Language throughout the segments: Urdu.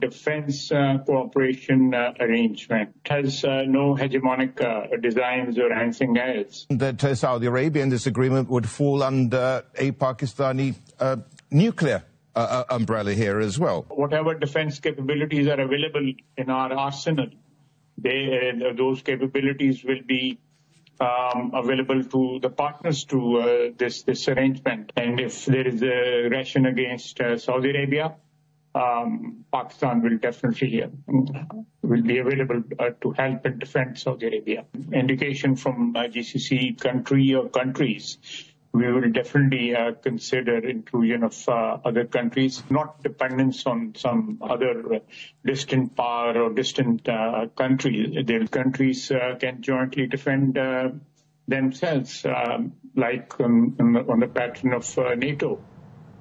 Defense cooperation arrangement has no hegemonic designs or anything else. That Saudi Arabia in this agreement would fall under a Pakistani nuclear umbrella here as well. Whatever defense capabilities are available in our arsenal, those capabilities will be available to the partners to this arrangement. And if there is a aggression against Saudi Arabia, Pakistan will definitely will be available to help and defend Saudi Arabia. Indication from GCC country or countries, we will definitely consider inclusion of other countries, not dependence on some other distant power or distant countries. Their countries can jointly defend themselves, like on the pattern of NATO.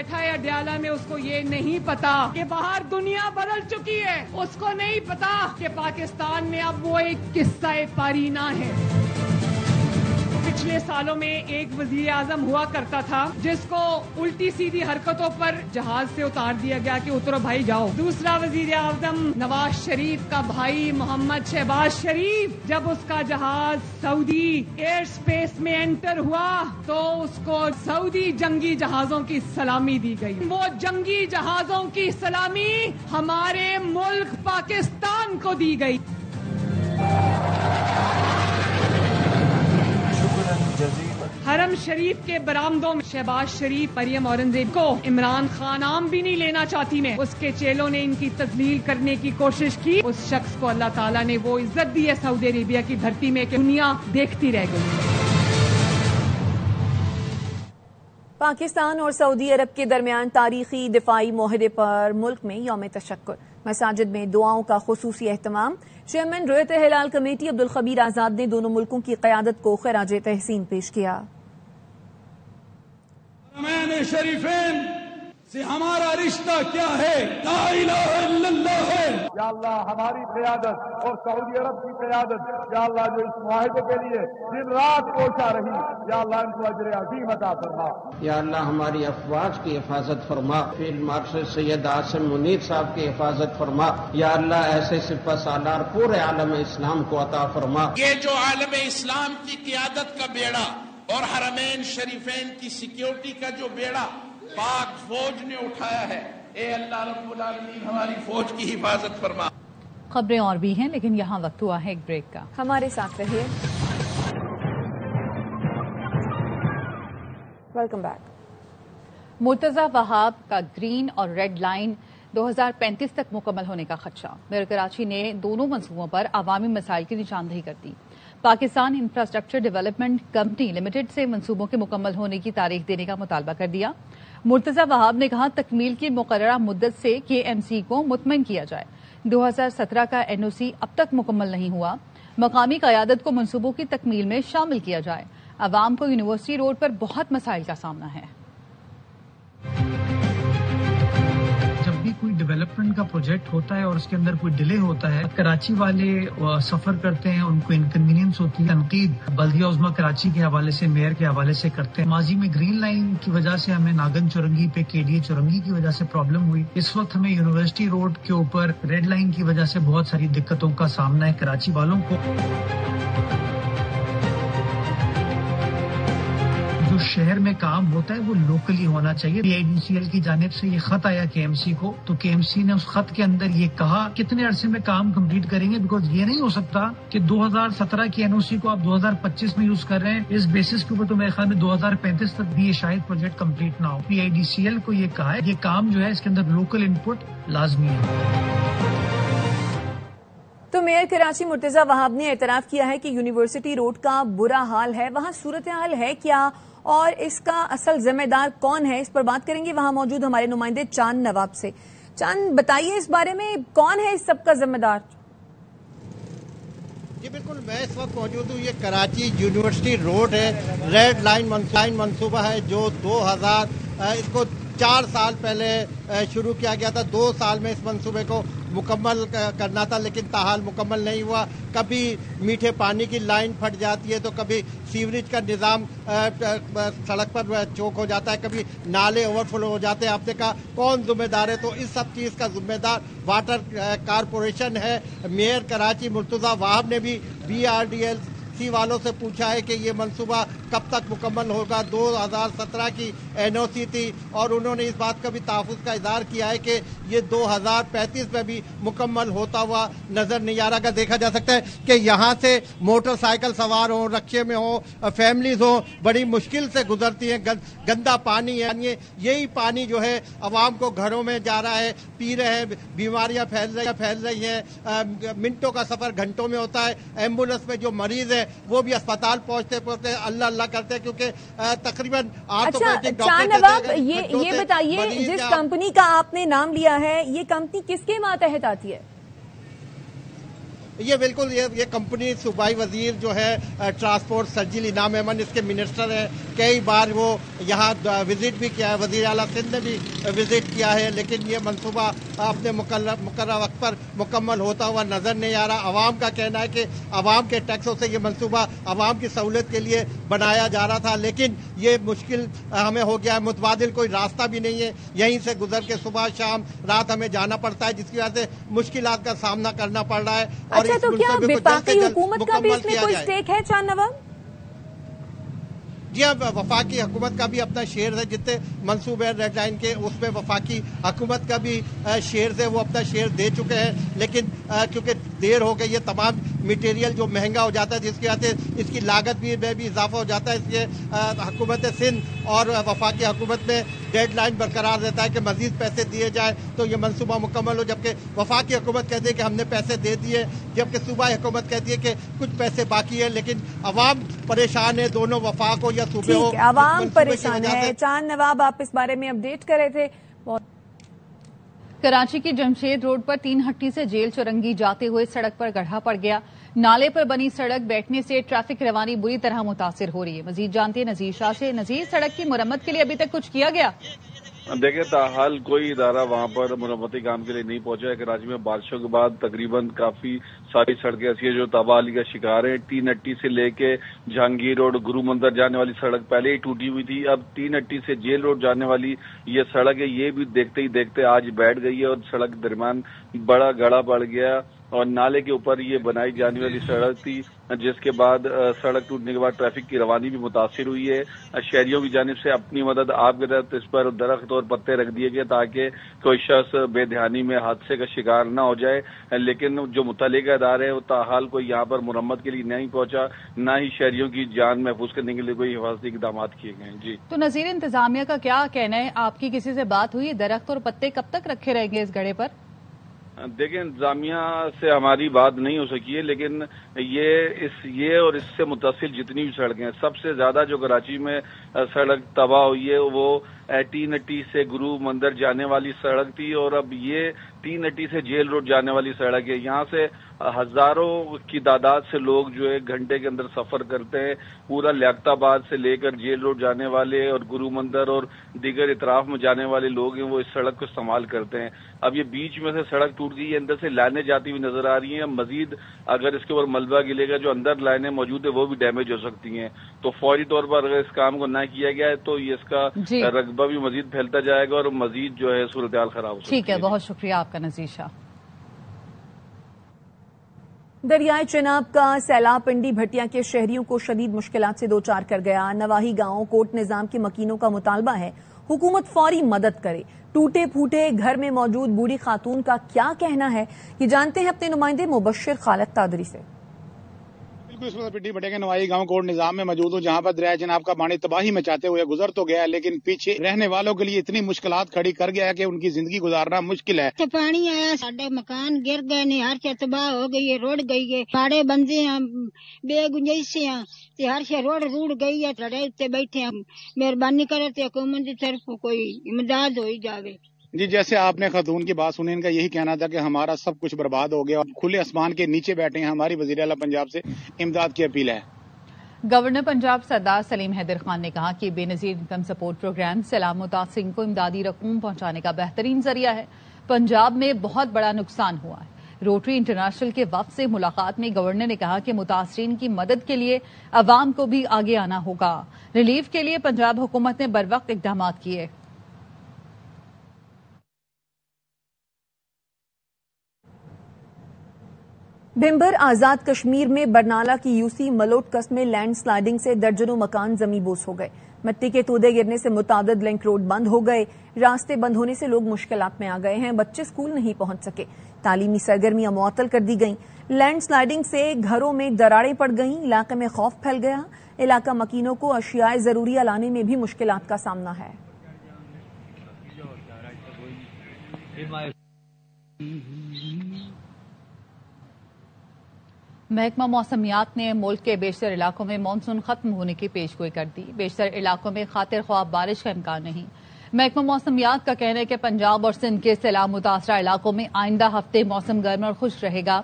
بیٹھا ہے اڈیالہ میں اس کو یہ نہیں پتا کہ باہر دنیا بدل چکی ہے، اس کو نہیں پتا کہ پاکستان میں اب وہ ایک قصہ پارینہ ہے۔ پچھلے سالوں میں ایک وزیر اعظم ہوا کرتا تھا جس کو الٹی سیدھی حرکتوں پر جہاز سے اتار دیا گیا کہ اترو بھائی جاؤ۔ دوسرا وزیر اعظم نواز شریف کا بھائی محمد شہباز شریف، جب اس کا جہاز سعودی ایئر اسپیس میں انٹر ہوا تو اس کو سعودی جنگی جہازوں کی سلامی دی گئی۔ وہ جنگی جہازوں کی سلامی ہمارے ملک پاکستان کو دی گئی۔ حرم شریف کے برآمدوں میں شہباز شریف مریم اورنگزیب کو عمران خان نام بھی نہیں لینا چاہتی میں، اس کے چیلوں نے ان کی تذلیل کرنے کی کوشش کی، اس شخص کو اللہ تعالیٰ نے وہ عزت دی ہے سعودی عربیہ کی دھرتی میں کہ دنیا دیکھتی رہ گئی۔ پاکستان اور سعودی عرب کے درمیان تاریخی دفاعی معاہدے پر ملک میں یوم تشکر، مساجد میں دعاؤں کا خصوصی اہتمام۔ چیئرمین رویت ہلال کمیٹی عبدالخبیر آزاد نے دونوں ملکوں کی قیادت کو خراج تحسین پیش کیا۔ حرمین شریفین سے ہمارا رشتہ کیا ہے؟ لا الہ الا اللہ ہے۔ یا اللہ ہماری قیادت اور سعودی عرب کی قیادت یا اللہ جو اس معاہدے کے لیے دن رات کوشاں رہی، یا اللہ ان کو اجر عظیم عطا فرما۔ یا اللہ ہماری افواج کی حفاظت فرما، فیلڈ مارشل سید عاصم منیر صاحب کی حفاظت فرما۔ یا اللہ ایسے سپہ سالار پورے عالم اسلام کو عطا فرما۔ یہ جو عالم اسلام کی قیادت کا بیڑا اور حرمین شریفین کی سیکیورٹی کا جو بیڑا پاک فوج نے اٹھایا ہے، اے اللہ رب العالمین ہماری فوج کی حفاظت فرما۔ خبریں اور بھی ہیں لیکن یہاں وقت ہوا ہے ایک بریک کا، ہمارے ساتھ رہیے۔ Welcome back. مرتضی وہاب کا گرین اور ریڈ لائن 2035 تک مکمل ہونے کا خدشہ، میئر کراچی نے دونوں منصوبوں پر عوامی مسائل کی نشاندہی کر دی۔ Pakistan infrastructure development company limited سے منصوبوں کے مکمل ہونے کی تاریخ دینے کا مطالبہ کر دیا۔ مرتضی وہاب نے کہا تکمیل کی مقررہ مدت سے KMC کو مطمئن کیا جائے۔ 2017 کا NOC اب تک مکمل نہیں ہوا، مقامی قیادت کو منصوبوں کی تکمیل میں شامل کیا جائے۔ عوام کو یونیورسٹی روڈ پر بہت مسائل کا سامنا ہے۔ جب بھی کوئی ڈیولپمنٹ کا پروجیکٹ ہوتا ہے اور اس کے اندر کوئی ڈیلے ہوتا ہے، کراچی والے سفر کرتے ہیں، ان کو انکنوینئنس ہوتی ہے۔ تنقید بلدیہ عظمیٰ کراچی کے حوالے سے، میئر کے حوالے سے کرتے ہیں۔ ماضی میں گرین لائن کی وجہ سے ہمیں ناگن چورنگی پہ KDA چورنگی کی وجہ سے پرابلم ہوئی۔ اس وقت ہمیں یونیورسٹی روڈ کے اوپر ریڈ لائن کی وجہ سے بہت ساری دقتوں کا سامنا ہے کراچی والوں کو۔ جو شہر میں کام ہوتا ہے وہ لوکلی ہونا چاہیے۔ PIDCL کی جانب سے یہ خط آیا KMC کو، تو KMC نے اس خط کے اندر یہ کہا کتنے عرصے میں کام کمپلیٹ کریں گے، بیکاز یہ نہیں ہو سکتا کہ 2017 کی NOC کو آپ 2025 میں یوز کر رہے ہیں۔ اس بیسس کے اوپر تو میرے خیال میں 2035 تک بھی یہ شاید پروجیکٹ کمپلیٹ نہ ہو۔ PIDCL کو یہ کہا ہے یہ کام جو ہے اس کے اندر لوکل انپٹ لازمی ہے۔ تو میئر کراچی مرتضی وہاب نے اعتراف کیا ہے کہ یونیورسٹی روڈ کا برا حال ہے، وہاں صورتحال ہے کیا اور اس کا اصل ذمہ دار کون ہے، اس پر بات کریں گے۔ وہاں موجود ہمارے نمائندے چاند نواب سے۔ چاند بتائیے اس بارے میں کون ہے اس سب کا ذمہ دار؟ جی بالکل، میں اس وقت موجود ہوں، یہ کراچی یونیورسٹی روڈ ہے، ریڈ لائن منصوبہ ہے جو 2000 اس کو 4 سال پہلے شروع کیا گیا تھا۔ 2 سال میں اس منصوبے کو مکمل کرنا تھا لیکن تاحال مکمل نہیں ہوا۔ کبھی میٹھے پانی کی لائن پھٹ جاتی ہے تو کبھی سیوریج کا نظام سڑک پر چوک ہو جاتا ہے، کبھی نالے اوور فلو ہو جاتے ہیں۔ آپ نے کہا کون ذمہ دار ہے، تو اس سب چیز کا ذمہ دار واٹر کارپوریشن ہے۔ میئر کراچی مرتضی وہاب نے بھی BRDLC والوں سے پوچھا ہے کہ یہ منصوبہ کب تک مکمل ہوگا۔ 2017 کی NOC تھی اور انہوں نے اس بات کا بھی تحفظ کا اظہار کیا ہے کہ یہ 2035 میں بھی مکمل ہوتا ہوا نظر نہیں آ رہا۔ کا دیکھا جا سکتا ہے کہ یہاں سے موٹر سائیکل سوار ہوں، رکشے میں ہوں، فیملیز ہوں، بڑی مشکل سے گزرتی ہیں۔ گندا پانی ہے، یہی پانی جو ہے عوام کو گھروں میں جا رہا ہے، پی رہے ہیں، بیماریاں پھیل رہی ہیں۔ منٹوں کا سفر گھنٹوں میں ہوتا ہے۔ ایمبولینس میں جو مریض ہے وہ بھی اسپتال پہنچتے اللہ اللہ کرتے ہیں کیونکہ تقریباً چاند نواب یہ بتائیے، جس کمپنی کا آپ نے نام لیا ہے یہ کمپنی کس کے ماتحت آتی ہے؟ یہ بالکل یہ کمپنی صوبائی وزیر جو ہے ٹرانسپورٹ سرجیل انعام احمد اس کے منسٹر ہیں، کئی بار وہ یہاں وزٹ بھی کیا ہے، وزیر اعلیٰ سندھ نے بھی وزٹ کیا ہے، لیکن یہ منصوبہ اپنے مقررہ وقت پر مکمل ہوتا ہوا نظر نہیں آ رہا۔ عوام کا کہنا ہے کہ عوام کے ٹیکسوں سے یہ منصوبہ عوام کی سہولت کے لیے بنایا جا رہا تھا، لیکن یہ مشکل ہمیں ہو گیا ہے، متبادل کوئی راستہ بھی نہیں ہے، یہیں سے گزر کے صبح شام رات ہمیں جانا پڑتا ہے، جس کی وجہ سے مشکلات کا سامنا کرنا پڑ رہا ہے۔ اچھا، تو کیا وفاقی حکومت کا بھی اس میں کوئی اسٹیک ہے چاند نواب؟ جی ہاں، وفاقی حکومت کا بھی اپنا شیئر ہے، جتنے منصوبے ریڈ لائن کے اس میں وفاقی حکومت کا بھی شیئر ہے، وہ اپنا شیئر دے چکے ہیں، لیکن کیونکہ دیر ہو گئی ہے، تمام مٹیریل جو مہنگا ہو جاتا ہے جس کی وجہ سے اس کی لاگت میں بھی اضافہ ہو جاتا ہے، اس لیے حکومت سندھ اور وفاقی حکومت میں ڈیڈ لائن برقرار رہتا ہے کہ مزید پیسے دیے جائیں تو یہ منصوبہ مکمل ہو، جبکہ وفاقی حکومت کہتی ہے کہ ہم نے پیسے دے دیے، جبکہ صوبائی حکومت کہتی ہے کہ کچھ پیسے باقی ہیں، لیکن عوام پریشان ہے، دونوں وفاق ہو یا صوبے ہو، عوام پریشان ہے۔ چاند نواب، آپ اس بارے میں اپڈیٹ کر رہے تھے۔ کراچی کی جمشید روڈ پر 3 ہٹی سے جیل چورنگی جاتے ہوئے سڑک پر گڑھا پڑ گیا۔ نالے پر بنی سڑک بیٹھنے سے ٹریفک روانی بری طرح متاثر ہو رہی ہے۔ مزید جانتے ہیں نذیر شاہ سے۔ نذیر، سڑک کی مرمت کے لیے ابھی تک کچھ کیا گیا؟ دیکھیں، تاحال کوئی ادارہ وہاں پر مرمتی کام کے لیے نہیں پہنچا ہے۔ کراچی میں بارشوں کے بعد تقریباً کافی ساری سڑکیں ایسی ہیں جو تباہی کا شکار ہیں۔ 3 ہٹی سے لے کے جہانگیر روڈ گرو مندر جانے والی سڑک پہلے ہی ٹوٹی ہوئی تھی، اب 3 ہٹی سے جیل روڈ جانے والی یہ سڑک ہے، یہ بھی دیکھتے ہی دیکھتے آج بیٹھ گئی ہے اور سڑک درمیان بڑا گڑھا پڑ گیا اور نالے کے اوپر یہ بنائی جانے والی سڑک تھی، جس کے بعد سڑک ٹوٹنے کے بعد ٹریفک کی روانی بھی متاثر ہوئی ہے۔ شہریوں کی جانب سے اپنی مدد آپ کے تحت اس پر درخت اور پتے رکھ دیے گئے تاکہ کوئی شخص بے دھیانی میں حادثے کا شکار نہ ہو جائے، لیکن جو متعلقہ ادارے ہیں وہ تاحال کوئی یہاں پر مرمت کے لیے نہیں پہنچا، نہ ہی شہریوں کی جان محفوظ کرنے کے لیے کوئی حفاظتی اقدامات کیے گئے ہیں۔ جی تو نذیر، انتظامیہ کا کیا کہنا ہے؟ آپ کی کسی سے بات ہوئی؟ درخت اور پتے کب تک رکھے رہیں گے اس گڑھے پر؟ دیکھیں، انتظامیہ سے ہماری بات نہیں ہو سکی ہے، لیکن یہ اور اس سے متصل جتنی بھی سڑکیں ہیں، سب سے زیادہ جو کراچی میں سڑک تباہ ہوئی ہے وہ 3 ہٹی سے گرو مندر جانے والی سڑک تھی، اور اب یہ 3 ہٹی سے جیل روڈ جانے والی سڑک ہے۔ یہاں سے ہزاروں کی تعداد سے لوگ جو 1 گھنٹے کے اندر سفر کرتے ہیں، پورا لیاقت آباد سے لے کر جیل روڈ جانے والے اور گرو مندر اور دیگر اطراف میں جانے والے لوگ ہیں، وہ اس سڑک کو استعمال کرتے ہیں۔ اب یہ بیچ میں سے سڑک ٹوٹ گئی ہے، اندر سے لائنیں جاتی ہوئی نظر آ رہی ہیں، مزید اگر اس کے اوپر ملبہ گرے گا جو اندر لائنیں موجود ہیں وہ بھی ڈیمیج ہو سکتی ہیں، تو فوری طور پر اگر اس کام کو نہ کیا گیا ہے تو یہ اس کا رقبہ بھی مزید پھیلتا جائے گا اور مزید جو ہے صورتحال خراب ہو سکتی ہے۔ ٹھیک ہے، بہت شکریہ آپ کا نذیر شاہ۔ دریائے چناب کا سیلاب پنڈی بھٹیا کے شہریوں کو شدید مشکلات سے دوچار کر گیا۔ نواحی گاؤں کوٹ نظام کے مکینوں کا مطالبہ ہے حکومت فوری مدد کرے۔ ٹوٹے پھوٹے گھر میں موجود بوڑھی خاتون کا کیا کہنا ہے، یہ جانتے ہیں اپنے نمائندے مبشر خالد قادری سے۔ اس وقت پنڈی بھٹیا کے نواحی گاؤں کوٹ نظام میں موجود ہوں، جہاں پر دریائے چناب کا پانی تباہی مچاتے ہوئے گزر تو گیا، لیکن پیچھے رہنے والوں کے لیے اتنی مشکلات کھڑی کر گیا ہے کہ ان کی زندگی گزارنا مشکل ہے۔ پانی آیا، ساڈے مکان گر گئے نے، ہر شے تباہ ہو گئی ہے، روڑ گئی ہے، پاڑے بندے ہیں، بے گنجائش ہیں، ہر شے روڑ گئی ہے، لڑائی اتنے بیٹھے ہیں۔ مہربانی کرے تے حکومت کی طرف کوئی امداد ہوئی جاوے۔ جی، جیسے آپ نے خاتون کی بات سنی، ان کا یہی کہنا تھا کہ ہمارا سب کچھ برباد ہو گیا، کھلے آسمان کے نیچے بیٹھے ہیں، ہماری وزیر اعلیٰ پنجاب سے امداد کی اپیل ہے۔ گورنر پنجاب سردار سلیم حیدر خان نے کہا کہ بے نظیر انکم سپورٹ پروگرام سیلاب متاثرین کو امدادی رقوم پہنچانے کا بہترین ذریعہ ہے۔ پنجاب میں بہت بڑا نقصان ہوا ہے۔ روٹری انٹرنیشنل کے وفد سے ملاقات میں گورنر نے کہا کہ متاثرین کی مدد کے لیے عوام کو بھی آگے آنا ہوگا۔ ریلیف کے لیے پنجاب حکومت نے بروقت اقدامات کیے۔ بھمبر آزاد کشمیر میں برنالہ کی یوسی ملوٹکس میں لینڈ سلائیڈنگ سے درجنوں مکان زمیں بوس ہو گئے۔ مٹی کے تودے گرنے سے متعدد لنک روڈ بند ہو گئے، راستے بند ہونے سے لوگ مشکلات میں آ گئے ہیں، بچے اسکول نہیں پہنچ سکے، تعلیمی سرگرمیاں معطل کر دی گئیں۔ لینڈ سلائیڈنگ سے گھروں میں دراڑیں پڑ گئیں، علاقے میں خوف پھیل گیا، علاقہ مکینوں کو اشیاء ضروریہ لانے میں بھی مشکلات کا سامنا ہے۔ محکمہ موسمیات نے ملک کے بیشتر علاقوں میں مانسون ختم ہونے کی پیشگوئی کر دی۔ بیشتر علاقوں میں خاطر خواہ بارش کا امکان نہیں۔ محکمہ موسمیات کا کہنا ہے کہ پنجاب اور سندھ کے سیلاب متاثرہ علاقوں میں آئندہ ہفتے موسم گرم اور خشک رہے گا۔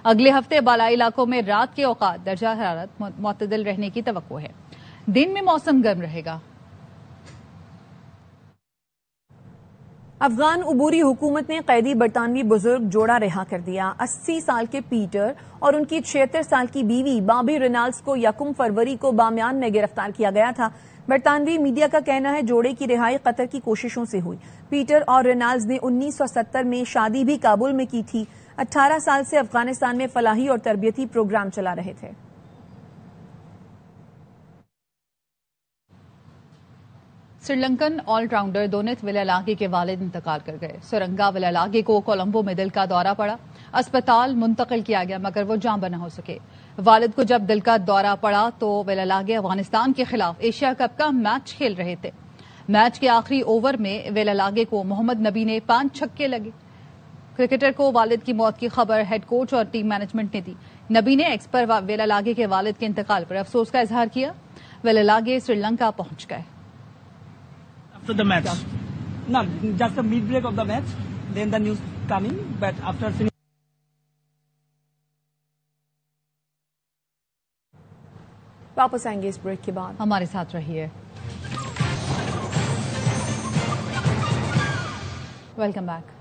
اگلے ہفتے بالائی علاقوں میں رات کے اوقات درجہ حرارت معتدل رہنے کی توقع ہے. دن میں موسم گرم رہے گا. افغان عبوری حکومت نے قیدی برطانوی بزرگ جوڑا رہا کر دیا. 80 سال کے پیٹر اور ان کی 76 سال کی بیوی بابی رینالڈز کو 1 فروری کو بامیان میں گرفتار کیا گیا تھا. برطانوی میڈیا کا کہنا ہے جوڑے کی رہائی قطر کی کوششوں سے ہوئی. پیٹر اور رینالڈز نے 1970 میں شادی بھی کابل میں کی تھی. 18 سال سے افغانستان میں فلاحی اور تربیتی پروگرام چلا رہے تھے. Sri Lankan all rounder don't ویلالاگے کے والد انتقال کر گئے. سرنگا ویلالاگے کو کولمبو میں دل کا دورہ پڑا. اسپتال منتقل کیا گیا مگر وہ جاں بہ نہ ہو سکے. والد کو جب دل کا دورہ پڑا تو ویلالاگے افغانستان کے خلاف ایشیا کپ کا میچ کھیل رہے تھے. میچ کے آخری اوور میں ویلالاگے کو محمد نبی نے 5 چھکے لگے. کرکٹر کو والد کی موت کی خبر ہیڈ کوچ اور ٹیم مینجمنٹ نے دی. نبی نے ایکس پر ویلالاگے کے والد کے انتقال پر افسوس کا اظہار کیا. ویلالاگے سری لنکا پہنچ گئے. After the match, no, just the mid break of the match, then the news coming. But after finishing, واپس آئیں گے اس بریک کے بعد. ہمارے ساتھ رہیے. Welcome back.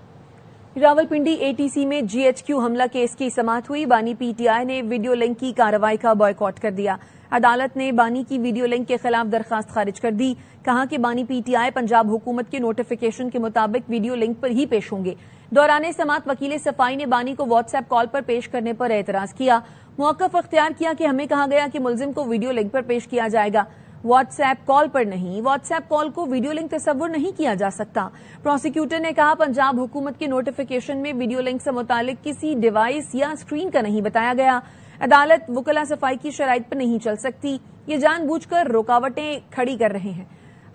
راولپنڈی ATC میں GHQ حملہ کیس کی سماعت ہوئی. بانی PTI نے ویڈیو لنک کی کارروائی کا بائیکاٹ کر دیا. عدالت نے بانی کی ویڈیو لنک کے خلاف درخواست خارج کر دی. کہا کہ بانی PTI پنجاب حکومت کے نوٹیفیکیشن کے مطابق ویڈیو لنک پر ہی پیش ہوں گے. دوران سماعت وکیل صفائی نے بانی کو واٹس ایپ کال پر پیش کرنے پر اعتراض کیا. موقف اختیار کیا کہ ہمیں کہا گیا کہ ملزم کو ویڈیو لنک پر پیش کیا جائے گا، واٹس ایپ کال پر نہیں. واٹس ایپ کال کو ویڈیو لنک تصور نہیں کیا جا سکتا. پروسیکیوٹر نے کہا پنجاب حکومت کے نوٹیفیکیشن میں ویڈیو لنک سے متعلق کسی ڈیوائس یا اسکرین کا نہیں بتایا گیا. عدالت وکلا صفائی کی شرائط پر نہیں چل سکتی، یہ جان بوجھ کر رکاوٹیں کھڑی کر رہے ہیں.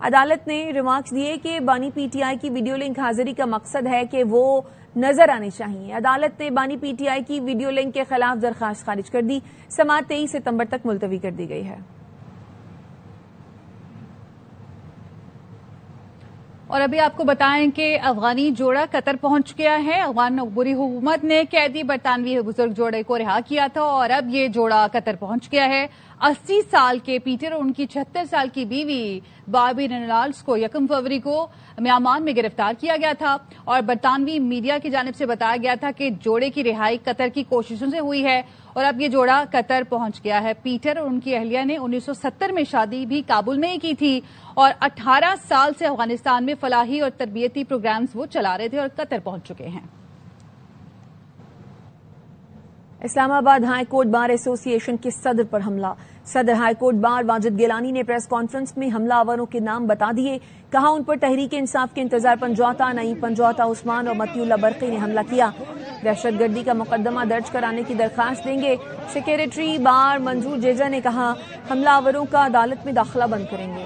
عدالت نے ریمارکس دیے کہ بانی PTI کی ویڈیو لنک حاضری کا مقصد ہے کہ وہ نظر آنی چاہیے. عدالت نے بانی PTI کی ویڈیو لنک کے خلاف درخواست خارج کر دی. سماعت 23 ستمبر تک ملتوی کر دی گئی ہے. اور ابھی آپ کو بتائیں کہ افغانی جوڑا قطر پہنچ گیا ہے. افغان عبوری حکومت نے قیدی برطانوی بزرگ جوڑے کو رہا کیا تھا اور اب یہ جوڑا قطر پہنچ گیا ہے. 80 سال کے پیٹر اور ان کی 76 سال کی بیوی بابی رینالڈز کو 1 فروری کو میامان میں گرفتار کیا گیا تھا اور برطانوی میڈیا کی جانب سے بتایا گیا تھا کہ جوڑے کی رہائی قطر کی کوششوں سے ہوئی ہے اور اب یہ جوڑا قطر پہنچ گیا ہے. پیٹر اور ان کی اہلیہ نے 1970 میں شادی بھی کابل میں ہی کی تھی اور 18 سال سے افغانستان میں فلاحی اور تربیتی پروگرامز وہ چلا رہے تھے اور قطر پہنچ چکے ہیں. اسلام آباد ہائی کورٹ بار ایسوسی ایشن کے صدر پر حملہ. صدر high court bar Wajid Gilani نے پریس کانفرنس میں حملہ آوروں کے نام بتا دیے. کہا ان پر تحریک انصاف کے انتظار پنجوتا، نعیم پنجوتا، عثمان اور متی اللہ برقی نے حملہ کیا. دہشت گردی کا مقدمہ درج کرانے کی درخواست دیں گے. سیکریٹری بار منظور جیجا نے کہا حملہ آوروں کا عدالت میں داخلہ بند کریں گے.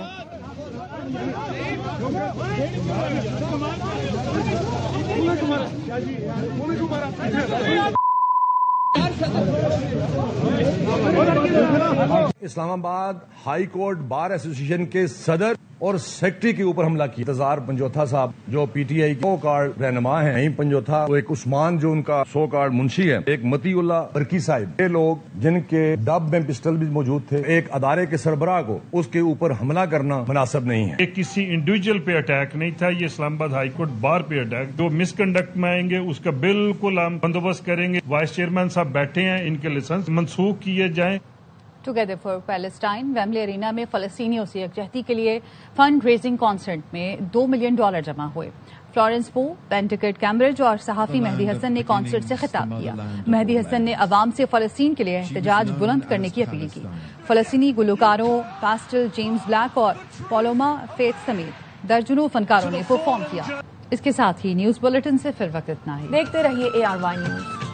اسلام آباد ہائی کورٹ بار ایسوسی ایشن کے صدر اور سیکرٹری کے اوپر حملہ کیا. انتظار پنجوتھا صاحب جو PTI کے سو کارڈ رہنما ہیں، نعیم پنجوتھا، وہ ایک عثمان جو ان کا 100 کارڈ منشی ہے، ایک متی اللہ برقی صاحب، یہ لوگ جن کے ڈب میں پسٹل بھی موجود تھے. ایک ادارے کے سربراہ کو اس کے اوپر حملہ کرنا مناسب نہیں ہے. یہ کسی انڈیویجل پہ اٹیک نہیں تھا، یہ اسلام آباد ہائی کورٹ بار پہ اٹیک. جو مس کنڈکٹ میں آئیں گے اس کا بالکل ہم بندوبست کریں گے. وائس چیئرمین صاحب بیٹھے ہیں، ان کے لائسنس منسوخ کیے جائیں. Together for Palestine Wembley arena میں فلسطینیوں سے یکجہتی کے لیے فنڈ ریزنگ کانسرٹ میں $2 ملین جمع ہوئے. فلورنس پو، بین ٹکٹ کیمبرج اور صحافی مہدی حسن نے کانسرٹ سے خطاب کیا. مہدی حسن نے عوام سے فلسطین کے لیے احتجاج بلند کرنے کی اپیل کی. فلسطینی گلوکاروں پاسٹل جیمز بلیک اور پالوما فیتھ سمیت درجنوں فنکاروں نے پرفارم کیا. اس کے ساتھ ہی نیوز بلیٹن سے پھر وقت اتنا ہی. دیکھتے رہیے ARY نیوز.